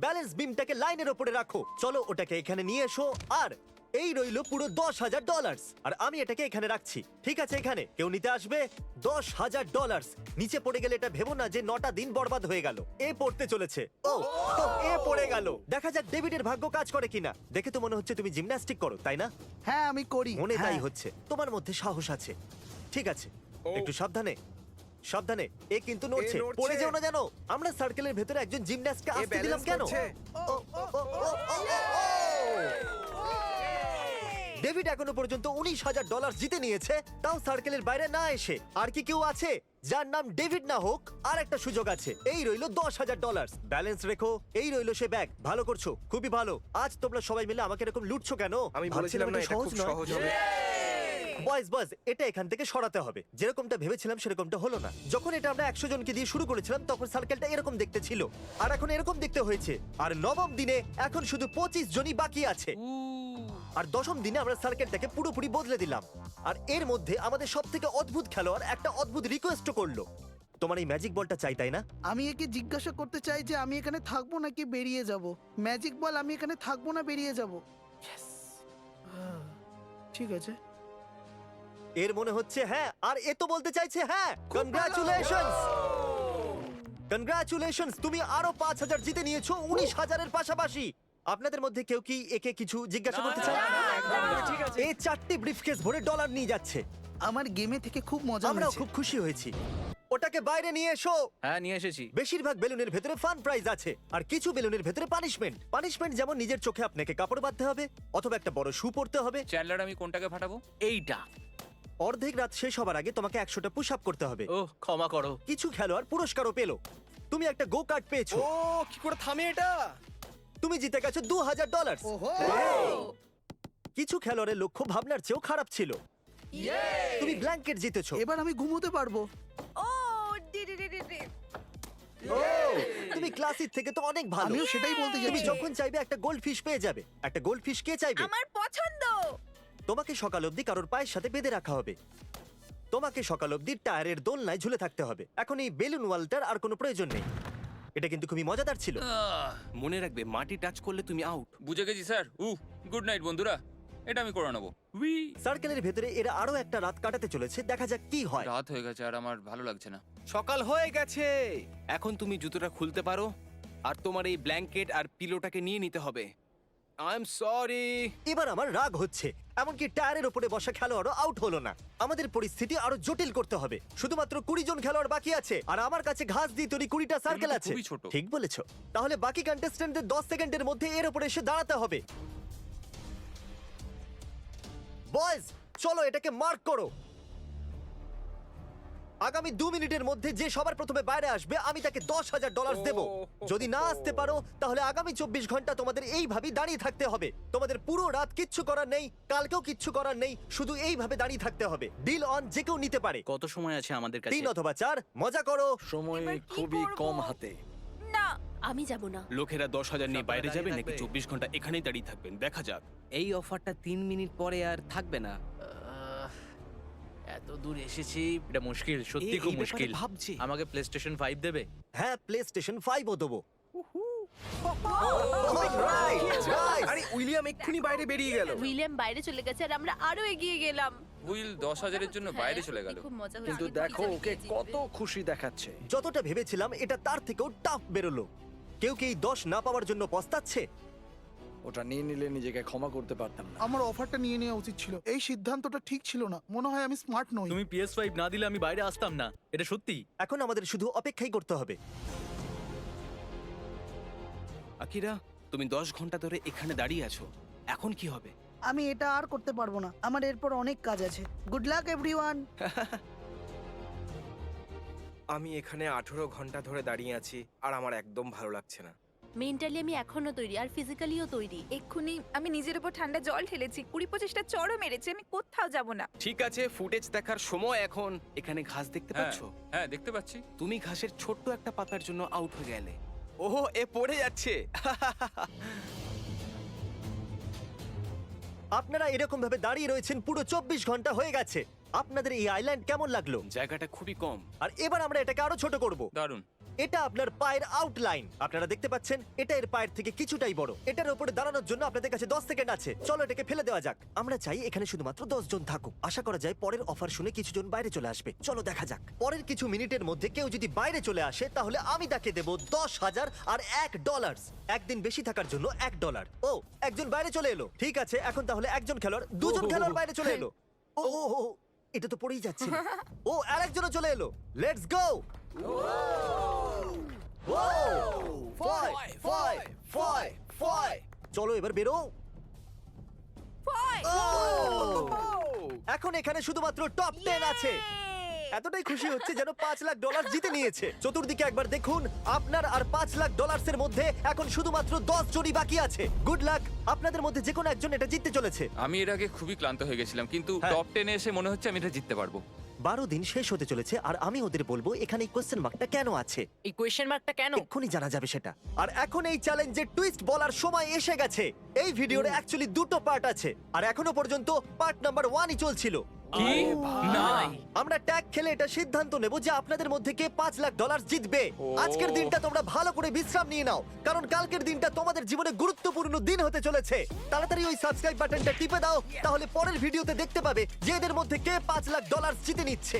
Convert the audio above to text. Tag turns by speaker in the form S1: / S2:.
S1: Balance বিমটাকে লাইনের ওপরে রাখো। চলো ওটাকে এখানে নিয়ে এসো। আর এই রইলো পুরো $10,000 আর আমি এটাকে এখানে রাখছি। ঠিক আছে, এখানে কেউ নিতে আসবে? $10,000 নিচে পড়ে গেলে এটা ভেবো না যে 9টা দিন বরবাদ হয়ে গেল। এ পড়তে চলেছে। ও এ পড়ে গেল। দেখা যাক ডেভিডের ভাগ্য কাজ করে কিনা। দেখে তো মনে হচ্ছে তুমি জিমন্যাস্টিক করো, তাই না?
S2: হ্যাঁ আমি করি।
S1: মনে তাই
S2: হ্যাঁ।
S1: হচ্ছে। তোমার মধ্যে সাহস আছে। ঠিক আছে, একটু সাবধানে সাবধানে। এ কিন্তু নড়ছে,
S3: নড়ছে।
S1: পড়ে যেও না জানো। আমরা সার্কেলের ভেতরে একজন জিমন্যাস্টকে আসতে দিলাম কেন? ডেভিড এখনো পর্যন্ত $19,000 জিতে নিয়েছে, তাও সার্কেলের বাইরে না এসে। আর কি কেউ আছে যার নাম ডেভিড না হোক? আর একটা সুযোগ আছে। এই রইলো $10,000। ব্যালেন্স রেখো। এই রইলো সে ব্যাগ। ভালো করছো, খুবই ভালো। আজ তোমরা সবাই মিলে আমাকে এরকম লুটছো কেন?
S3: আমি
S1: ভাবছিলাম
S3: বলেছিলাম না
S1: এটা
S3: এটা খুব সহজ হবে।
S1: বয়েজ এটা এখান থেকে সরাতে হবে। যেরকমটা ভেবেছিলাম সেরকমটা হলো না। যখন এটা আমরা 100 জনকে দিয়ে শুরু করেছিলাম তখন সার্কেলটা এরকম দেখতে ছিল, আর এখন এরকম দেখতে হয়েছে। আর নবম দিনে এখন শুধু 25 জনই বাকি আছে। আর দশম দিনে আমরা সার্কেলটাকে পুরোপুরি বদলে দিলাম। আর এর মধ্যে আমাদের সব থেকে অদ্ভুত খেলোয়াড় একটা অদ্ভুত রিকোয়েস্ট করলো। তোমার এই ম্যাজিক বলটা চাই, তাই না?
S2: আমি একে জিজ্ঞাসা করতে চাই যে আমি এখানে থাকবো নাকি বেরিয়ে যাব। ম্যাজিক বল, আমি এখানে থাকবো না বেরিয়ে যাব? ঠিক আছে।
S1: এর মনে হচ্ছে হ্যাঁ, আর এ তো বলতে চাইছে হ্যাঁ। কনগ্রাচুলেশনস, কনগ্রাচুলেশনস, তুমি আরো 5,000 জিতে নিয়েছো 19,000-এর পাশাপাশি। আপনাদের মধ্যে কেউ কি একে কিছু জিজ্ঞাসা করতে চায়?
S3: ঠিক আছে।
S1: এই 4টি ব্রিফকেস ভরে ডলার নিয়ে যাচ্ছে।
S2: আমার গেমে থেকে খুব মজা
S1: আমরাও
S2: হয়েছে।
S1: খুব খুশি হয়েছি। ওটাকে বাইরে নিয়ে এসো।
S4: হ্যাঁ নিয়ে এসেছি।
S1: বেশিরভাগ বেলুনের ভেতরে ফান প্রাইজ আছে, আর কিছু বেলুনের ভেতরে পানিশমেন্ট। পানিশমেন্ট যেমন নিজের চোখে আপনাকে কাপড় বাঁধতে হবে, অথবা একটা বড় শু পরতে হবে।
S4: চ্যান্ডলার আমি কোনটাকে ফাটাবো? এইটা।
S1: অর্ধেক রাত শেষ হবার আগে তোমাকে 100টা পুশ আপ করতে হবে।
S4: ও ক্ষমা করো।
S1: কিছু খেলোয়াড় পুরস্কারও পেলো। তুমি একটা গো কার্ট পেয়েছো।
S3: ও কি করে থামে এটা?
S1: তুমি জিতে গেছো $2,000।
S2: ওহো,
S1: কিছু খেলোয়াড়ের লক্ষ্য ভাবনার চেয়েও খারাপ ছিল। তুমি ব্ল্যাঙ্কেট জিতেছো।
S2: এবার আমি ঘুমোতে পারবো।
S5: ও ডি ডি ডি ডি ডি।
S1: তুমি ক্লাসিক থেকে তো অনেক ভালো।
S2: আমিও সেটাই বলতে
S1: তুমি
S2: যাচ্ছি।
S1: যখন চাইবে একটা গোল্ড ফিশ পেয়ে যাবে। একটা গোল্ড ফিশ কে চাইবে?
S5: আমার পছন্দ।
S1: তোমাকে সকাল অবধি কারোর পায়ের সাথে বেঁধে রাখা হবে। তোমাকে সকাল অবধি টায়ারের দোলনায় ঝুলে থাকতে হবে। এখন এই বেলুন ওয়ালটার আর কোনো প্রয়োজন নেই। এটা কিন্তু খুবই মজাদার ছিল।
S3: মনে রাখবে মাটি টাচ করলে তুমি আউট।
S4: বুঝে গেছি স্যার। গুড নাইট বন্ধুরা, এটা আমি করে নেবো।
S1: সার্কেলের ভেতরে এরা আরো একটা রাত কাটাতে চলেছে। দেখা যাক কি হয়।
S4: রাত হয়ে গেছে আর আমার ভালো লাগছে না।
S3: সকাল হয়ে গেছে। এখন তুমি জুতোটা খুলতে পারো, আর তোমার এই ব্ল্যাঙ্কেট আর পিলোটাকে নিয়ে নিতে হবে। I am sorry.
S1: এবার আমার রাগ হচ্ছে। এমনকি টায়ারের উপরে বসা খেলোয়াড়ও আউট হলো না। আমাদের পরিস্থিতি আরো জটিল করতে হবে। শুধুমাত্র 20 জন খেলোয়াড় বাকি আছে, আর আমার কাছে ঘাস দিয়ে তৈরি 20টা সার্কেল
S4: এগুলো তো
S1: আছে।
S4: খুবই ছোট।
S1: ঠিক বলেছো। তাহলে বাকি কন্টেস্ট্যান্টদের 10 সেকেন্ডের মধ্যে এর উপরে এসে দাঁড়াতে হবে। বয়েজ চলো এটাকে মার্ক করো। আগামী 2 মিনিটের মধ্যে যে সবার প্রথমে বাইরে আসবে আমি তাকে $10,000 দেব। যদি না আসতে পারো তাহলে আগামী 24 ঘন্টা তোমাদের এইভাবেই দাঁড়িয়ে থাকতে হবে। তোমাদের পুরো রাত কিচ্ছু করার নেই, কালকেও কিচ্ছু করার নেই, শুধু এইভাবে দাঁড়িয়ে থাকতে হবে। ডিল অন, যে কেউ নিতে পারে।
S6: কত সময় আছে আমাদের কাছে?
S1: 3 অথবা 4। মজা করো।
S6: সময়
S5: এবার কি
S6: খুবই
S5: করবো?
S6: কম হাতে।
S5: না আমি যাব না।
S3: লোকেরা 10,000 নিয়ে বাইরে যাবে নাকি
S6: থাকবে।
S3: 24 ঘন্টা এখানেই দাঁড়িয়ে থাকবেন, দেখা যাক।
S6: এই অফারটা 3 মিনিট পরে আর থাকবে না। এত দূর এসেছি, এটা মুশকিল, সত্যি
S3: এই
S6: খুব
S3: ব্যাপারে
S6: মুশকিল।
S3: ভাবছি।
S6: আমাকে PlayStation 5 দেবে?
S1: হ্যাঁ, প্লেস্টেশন 5ও দেবো। Alright, guys!
S3: আরে উইলিয়াম এক্ষুনি বাইরে বেরিয়ে গেল।
S5: উইলিয়াম বাইরে চলে গেছে আর আমরা আরো এগিয়ে গেলাম।
S4: উইল 10,000-এর জন্য বাইরে চলে গেল।
S5: খুব মজা হয়েছে।
S6: কিন্তু দেখো ওকে কত খুশি দেখাচ্ছে।
S1: যতটা ভেবেছিলাম এটা তার থেকেও টাফ বেরোলো। কেউ কি এই 10 না পাওয়ার জন্য পস্তাচ্ছে?
S7: ওটা নিয়ে নিলে নিজেকে ক্ষমা করতে পারতাম না।
S2: আমার অফারটা নিয়ে নেওয়া উচিত ছিল। এই সিদ্ধান্তটা ঠিক ছিল না। মনে হয় আমি স্মার্ট নই।
S6: তুমি PS5 না দিলে আমি বাইরে আসতাম না, এটা সত্যি।
S1: এখন আমাদের শুধু অপেক্ষাই করতে হবে।
S3: আকিরা, তুমি 10 ঘন্টা ধরে এখানে দাঁড়িয়ে আছো, এখন কি হবে?
S2: আমি এটা আর করতে পারবো না। আমার এরপর অনেক কাজ আছে। Good luck everyone.
S8: আমি এখানে 18 ঘন্টা ধরে দাঁড়িয়ে আছি আর আমার একদম ভালো লাগছে না।
S5: মেন্টালি আমি এখনো তৈরি, আর ফিজিক্যালিও তৈরি।
S9: এক্ষুনি আমি নিজের উপর ঠান্ডা জল ঢেলেছি, 20-25টা চড়ও মেরেছি, আমি কোথাও যাব না।
S3: ঠিক আছে, ফুটেজ দেখার সময় এখন। এখানে ঘাস দেখতে
S4: হ্যাঁ
S3: পাচ্ছো?
S4: হ্যাঁ দেখতে পাচ্ছি।
S3: তুমি ঘাসের ছোট্ট একটা পাতার জন্য আউট হয়ে গেলে। ওহো, এ পড়ে যাচ্ছে।
S1: আপনারা এরকম ভাবে দাঁড়িয়ে রয়েছেন পুরো 24 ঘন্টা হয়ে গেছে। আপনাদের এই আইল্যান্ড কেমন লাগলো?
S3: জায়গাটা খুবই কম।
S1: আর এবার আমরা এটাকে আরো ছোট করব।
S4: দারুণ।
S1: এটা আপনার পায়ের আউটলাইন। আপনারা দেখতে পাচ্ছেন এটা এর পায়ের থেকে কিছুটাই বড়। এটার উপরে দাঁড়ানোর জন্য আপনাদের কাছে 10 সেকেন্ড আছে। চলো এটাকে ফেলে দেওয়া যাক। আমরা চাই এখানে শুধুমাত্র 10 জন থাকুক। আশা করা যায় পরের অফার শুনে কিছু জন বাইরে চলে আসবে। চলো দেখা যাক। পরের কিছু মিনিটের মধ্যে কেউ যদি বাইরে চলে আসে তাহলে আমি তাকে দেব $10,000 আর $1। একদিন বেশি থাকার জন্য $1। ও, একজন বাইরে চলে এলো। ঠিক আছে, এখন তাহলে একজন খেলোয়াড়, দুজন খেলোয়াড় বাইরে চলে এলো। ও ও, ও, এটা তো পড়েই যাচ্ছে। ও, আরেকজনও চলে এলো। Let's go. চলো এবার বেরো। এখন এখানে শুধুমাত্র টপ 10 আছে। এতটাই খুশি হচ্ছে যেন $5,00,000 জিতে নিয়েছে। চতুর্দিকে একবার দেখুন, আপনার আর $5,00,000 এর মধ্যে এখন শুধুমাত্র 10 জনই বাকি আছে। গুড লাক, আপনাদের মধ্যে যে কোনো একজন এটা জিততে চলেছে।
S4: আমি এর আগে খুবই ক্লান্ত হয়ে গেছিলাম, কিন্তু
S1: হ্যাঁ।
S4: টপ 10 এ এসে মনে হচ্ছে আমি এটা জিততে পারবো।
S1: 12 দিন শেষ হতে চলেছে আর আমি ওদের বলবো এখানে এই কোয়েশ্চেন মার্কটা কেন আছে।
S10: এই কোয়েশ্চেন মার্কটা কেন?
S1: এক্ষুনি জানা যাবে সেটা। আর এখন এই চ্যালেঞ্জের টুইস্ট বলার সময় এসে গেছে। এই ভিডিওর অ্যাকচুয়ালি দুটো পার্ট আছে আর এখনো পর্যন্ত পার্ট নাম্বার 1ই চলছিল।
S4: কি? না।
S1: আমরা ট্যাগ খেলে এটা সিদ্ধান্ত নেব যে আপনাদের মধ্যে কে $5,00,000 জিতবে। আজকের দিনটা তোমরা ভালো করে বিশ্রাম নিয়ে নাও, কারণ কালকের দিনটা তোমাদের জীবনে গুরুত্বপূর্ণ দিন হতে চলেছে। তাড়াতাড়ি ওই সাবস্ক্রাইব বাটনটা টিপে দাও, তাহলে পরের ভিডিওতে দেখতে পাবে যে এদের মধ্যে কে $5,00,000 জিতে নিচ্ছে।